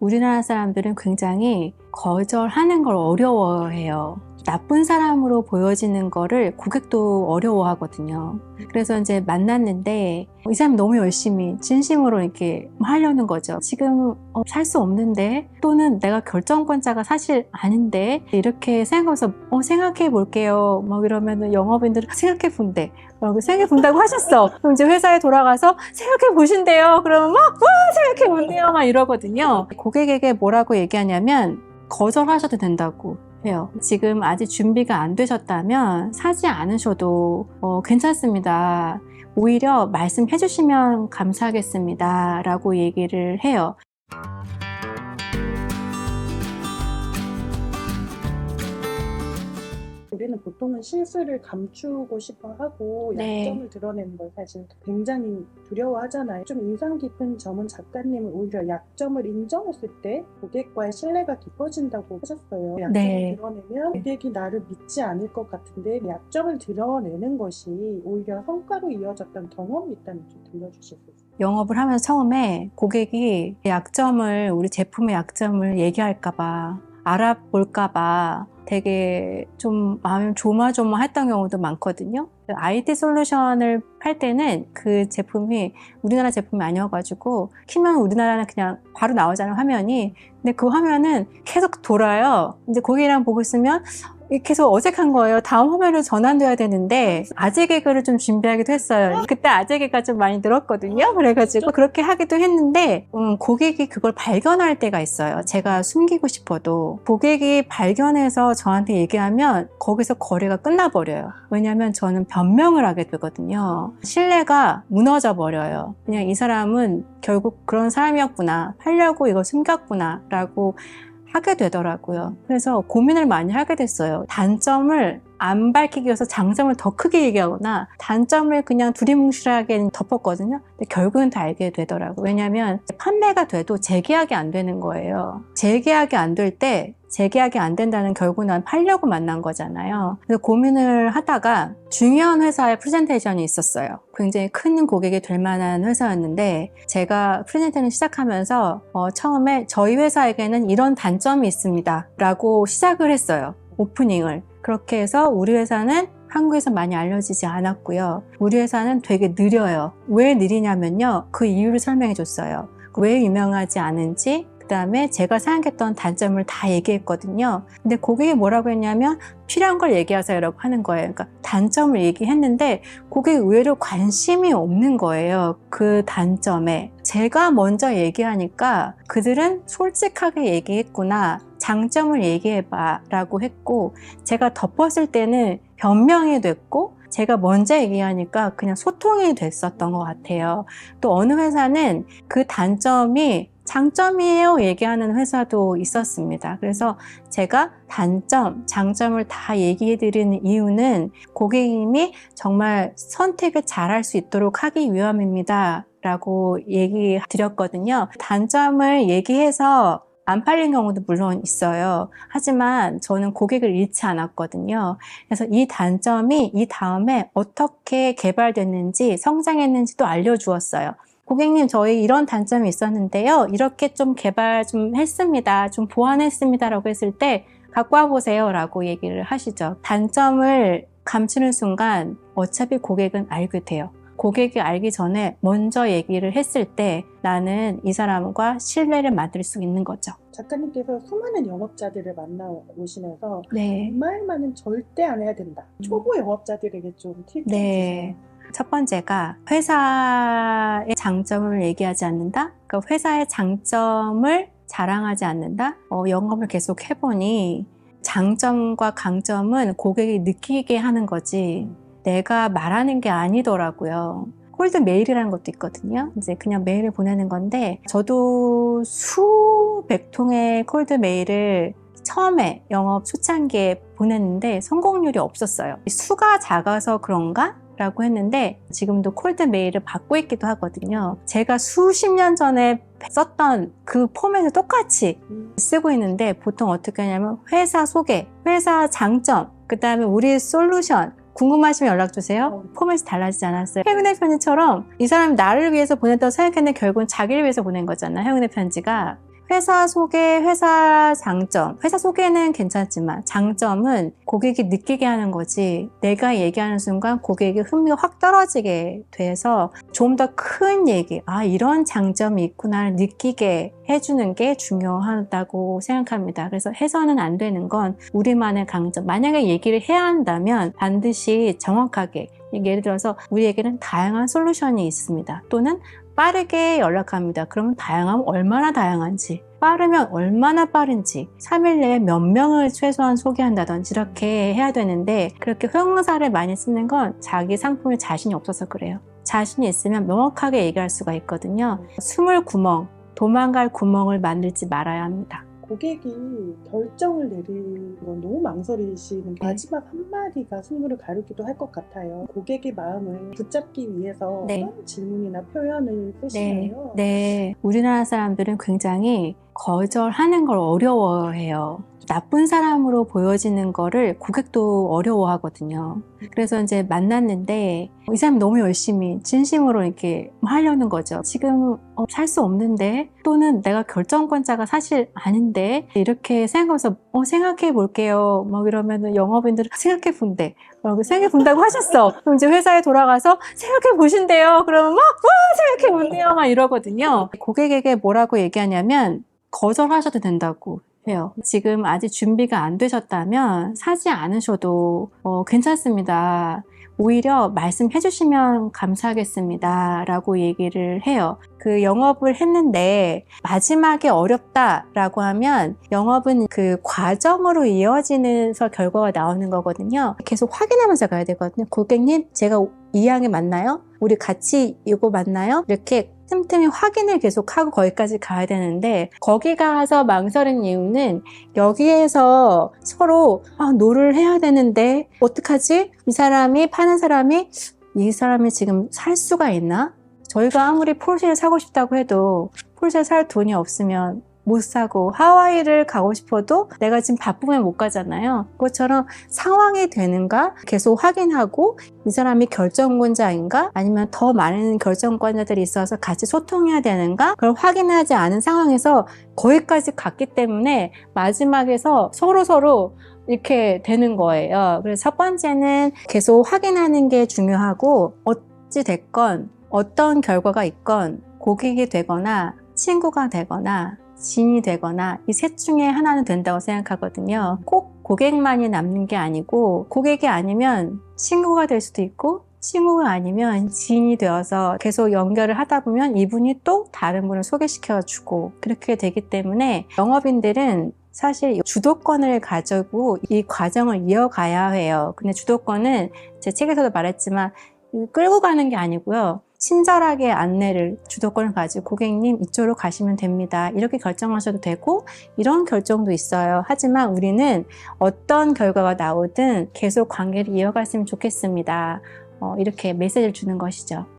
우리나라 사람들은 굉장히 거절하는 걸 어려워해요. 나쁜 사람으로 보여지는 거를 고객도 어려워하거든요. 그래서 이제 만났는데 이 사람 너무 열심히 진심으로 이렇게 하려는 거죠. 지금 살 수 없는데, 또는 내가 결정권자가 사실 아닌데, 이렇게 생각해서 생각해 볼게요 막 이러면은 영업인들이 생각해 본대. 생각해 본다고 하셨어. 그럼 이제 회사에 돌아가서 생각해 보신대요. 그러면 막 생각해 본대요 막 이러거든요. 고객에게 뭐라고 얘기하냐면 거절하셔도 된다고 해요. 지금 아직 준비가 안 되셨다면 사지 않으셔도 괜찮습니다. 오히려 말씀해 주시면 감사하겠습니다 라고 얘기를 해요. 우리는 보통은 실수를 감추고 싶어 하고 네. 약점을 드러내는 걸 사실 굉장히 두려워하잖아요. 좀 인상 깊은 점은 작가님은 오히려 약점을 인정했을 때 고객과의 신뢰가 깊어진다고 하셨어요. 약점을 네. 드러내면 고객이 나를 믿지 않을 것 같은데 약점을 드러내는 것이 오히려 성과로 이어졌던 경험이 있다면 좀 들려주실 수 있어요? 영업을 하면서 처음에 고객이 약점을, 우리 제품의 약점을 얘기할까봐, 알아볼까봐 되게 좀 마음이 조마조마했던 경우도 많거든요. IT 솔루션을 팔 때는 그 제품이 우리나라 제품이 아니어가지고 키면 우리나라는 그냥 바로 나오잖아요, 화면이. 근데 그 화면은 계속 돌아요. 이제 고객이랑 보고 있으면 계속 어색한 거예요. 다음 화면으로 전환돼야 되는데 아재 개그를 좀 준비하기도 했어요. 그때 아재 개그가 좀 많이 늘었거든요. 그래가지고 그렇게 하기도 했는데 고객이 그걸 발견할 때가 있어요. 제가 숨기고 싶어도 고객이 발견해서 저한테 얘기하면 거기서 거래가 끝나버려요. 왜냐하면 저는 변명을 하게 되거든요. 신뢰가 무너져 버려요. 그냥 이 사람은 결국 그런 사람이었구나, 팔려고 이거 숨겼구나 라고 하게 되더라고요. 그래서 고민을 많이 하게 됐어요. 단점을 안 밝히기 위해서 장점을 더 크게 얘기하거나 단점을 그냥 두리뭉실하게 덮었거든요. 근데 결국은 다 알게 되더라고요. 왜냐하면 판매가 돼도 재계약이 안 되는 거예요. 재계약이 안 될 때, 재계약이 안 된다는 결국은 팔려고 만난 거잖아요. 그래서 고민을 하다가 중요한 회사의 프레젠테이션이 있었어요. 굉장히 큰 고객이 될 만한 회사였는데 제가 프레젠테이션을 시작하면서 처음에 저희 회사에게는 이런 단점이 있습니다 라고 시작을 했어요. 오프닝을. 그렇게 해서 우리 회사는 한국에서 많이 알려지지 않았고요. 우리 회사는 되게 느려요. 왜 느리냐면요, 그 이유를 설명해 줬어요. 왜 유명하지 않은지, 그 다음에 제가 생각했던 단점을 다 얘기했거든요. 근데 고객이 뭐라고 했냐면 필요한 걸 얘기하세요 라고 하는 거예요. 그러니까 단점을 얘기했는데 고객이 의외로 관심이 없는 거예요. 그 단점에. 제가 먼저 얘기하니까 그들은 솔직하게 얘기했구나, 장점을 얘기해봐 라고 했고, 제가 덮었을 때는 변명이 됐고, 제가 먼저 얘기하니까 그냥 소통이 됐었던 것 같아요. 또 어느 회사는 그 단점이 장점이에요 얘기하는 회사도 있었습니다. 그래서 제가 단점, 장점을 다 얘기해 드리는 이유는 고객님이 정말 선택을 잘할 수 있도록 하기 위함입니다 라고 얘기 드렸거든요. 단점을 얘기해서 안 팔린 경우도 물론 있어요. 하지만 저는 고객을 잃지 않았거든요. 그래서 이 단점이 이 다음에 어떻게 개발됐는지, 성장했는지도 알려주었어요. 고객님, 저희 이런 단점이 있었는데요, 이렇게 좀 개발 좀 했습니다, 좀 보완했습니다 라고 했을 때 갖고 와보세요 라고 얘기를 하시죠. 단점을 감추는 순간 어차피 고객은 알게 돼요. 고객이 알기 전에 먼저 얘기를 했을 때 나는 이 사람과 신뢰를 만들 수 있는 거죠. 작가님께서 수많은 영업자들을 만나오시면서 네. 말만은 절대 안 해야 된다, 초보 영업자들에게 좀 팁 좀 네. 주세요. 첫 번째가 회사의 장점을 얘기하지 않는다. 그러니까 회사의 장점을 자랑하지 않는다. 영업을 계속 해보니 장점과 강점은 고객이 느끼게 하는 거지 내가 말하는 게 아니더라고요. 콜드 메일이라는 것도 있거든요. 이제 그냥 메일을 보내는 건데, 저도 수백 통의 콜드 메일을 처음에 영업 초창기에 보냈는데 성공률이 없었어요. 수가 작아서 그런가? 라고 했는데 지금도 콜드 메일을 받고 있기도 하거든요. 제가 수십 년 전에 썼던 그 포맷을 똑같이 쓰고 있는데, 보통 어떻게 하냐면 회사 소개, 회사 장점, 그 다음에 우리 솔루션, 궁금하시면 연락주세요. 포맷이 달라지지 않았어요. 행운의 편지처럼 이 사람이 나를 위해서 보냈다고 생각했는데 결국은 자기를 위해서 보낸 거잖아, 행운의 편지가. 회사 소개, 회사 장점. 회사 소개는 괜찮지만 장점은 고객이 느끼게 하는 거지 내가 얘기하는 순간 고객의 흥미가 확 떨어지게 돼서 좀 더 큰 얘기, 이런 장점이 있구나를 느끼게 해주는 게 중요하다고 생각합니다. 그래서 해서는 안 되는 건 우리만의 강점. 만약에 얘기를 해야 한다면 반드시 정확하게, 예를 들어서 우리에게는 다양한 솔루션이 있습니다. 또는 빠르게 연락합니다. 그러면 얼마나 다양한지, 빠르면 얼마나 빠른지, 3일 내에 몇 명을 최소한 소개한다든지 이렇게 해야 되는데, 그렇게 형용사를 많이 쓰는 건 자기 상품에 자신이 없어서 그래요. 자신이 있으면 명확하게 얘기할 수가 있거든요. 숨을 구멍, 도망갈 구멍을 만들지 말아야 합니다. 고객이 결정을 내리는 건 너무 망설이시는 게 마지막 한마디가 승부를 가르기도 할 것 같아요. 고객의 마음을 붙잡기 위해서 어떤 질문이나 표현을 쓰시나요? 네. 우리나라 사람들은 굉장히 거절하는 걸 어려워해요. 나쁜 사람으로 보여지는 거를 고객도 어려워하거든요. 그래서 이제 만났는데 이 사람이 너무 열심히 진심으로 이렇게 하려는 거죠. 지금 살 수 없는데, 또는 내가 결정권자가 사실 아닌데, 이렇게 생각하면서 생각해 볼게요 이러면은 영업인들은 생각해 본대. 생각해 본다고 하셨어. 그럼 이제 회사에 돌아가서 생각해 보신대요. 그러면 생각해 본대요 이러거든요. 고객에게 뭐라고 얘기하냐면 거절하셔도 된다고 해요. 지금 아직 준비가 안 되셨다면 사지 않으셔도 괜찮습니다. 오히려 말씀해 주시면 감사하겠습니다 라고 얘기를 해요. 그 영업을 했는데 마지막에 어렵다라고 하면 영업은 그 과정으로 이어지면서 결과가 나오는 거거든요. 계속 확인하면서 가야 되거든요. 고객님, 제가 이 항에 맞나요? 우리 같이 이거 맞나요? 이렇게 틈틈이 확인을 계속하고 거기까지 가야 되는데, 거기 가서 망설인 이유는 여기에서 서로 노를 해야 되는데 어떡하지? 파는 사람이 이 사람이 지금 살 수가 있나? 저희가 아무리 포르쉐를 사고 싶다고 해도 포르쉐 살 돈이 없으면 못 사고, 하와이를 가고 싶어도 내가 지금 바쁘면 못 가잖아요. 그것처럼 상황이 되는가 계속 확인하고, 이 사람이 결정권자인가 아니면 더 많은 결정권자들이 있어서 같이 소통해야 되는가, 그걸 확인하지 않은 상황에서 거기까지 갔기 때문에 마지막에서 서로 이렇게 되는 거예요. 그래서 첫 번째는 계속 확인하는 게 중요하고, 어찌 됐건 어떤 결과가 있건 고객이 되거나 친구가 되거나 지인이 되거나 이 셋 중에 하나는 된다고 생각하거든요. 꼭 고객만이 남는 게 아니고, 고객이 아니면 친구가 될 수도 있고, 친구가 아니면 지인이 되어서 계속 연결을 하다 보면 이분이 또 다른 분을 소개시켜주고, 그렇게 되기 때문에 영업인들은 사실 주도권을 가지고 이 과정을 이어가야 해요. 근데 주도권은 제 책에서도 말했지만 끌고 가는 게 아니고요. 친절하게 안내를, 주도권을 가지고 고객님 이쪽으로 가시면 됩니다. 이렇게 결정하셔도 되고, 이런 결정도 있어요. 하지만 우리는 어떤 결과가 나오든 계속 관계를 이어갔으면 좋겠습니다. 이렇게 메시지를 주는 것이죠.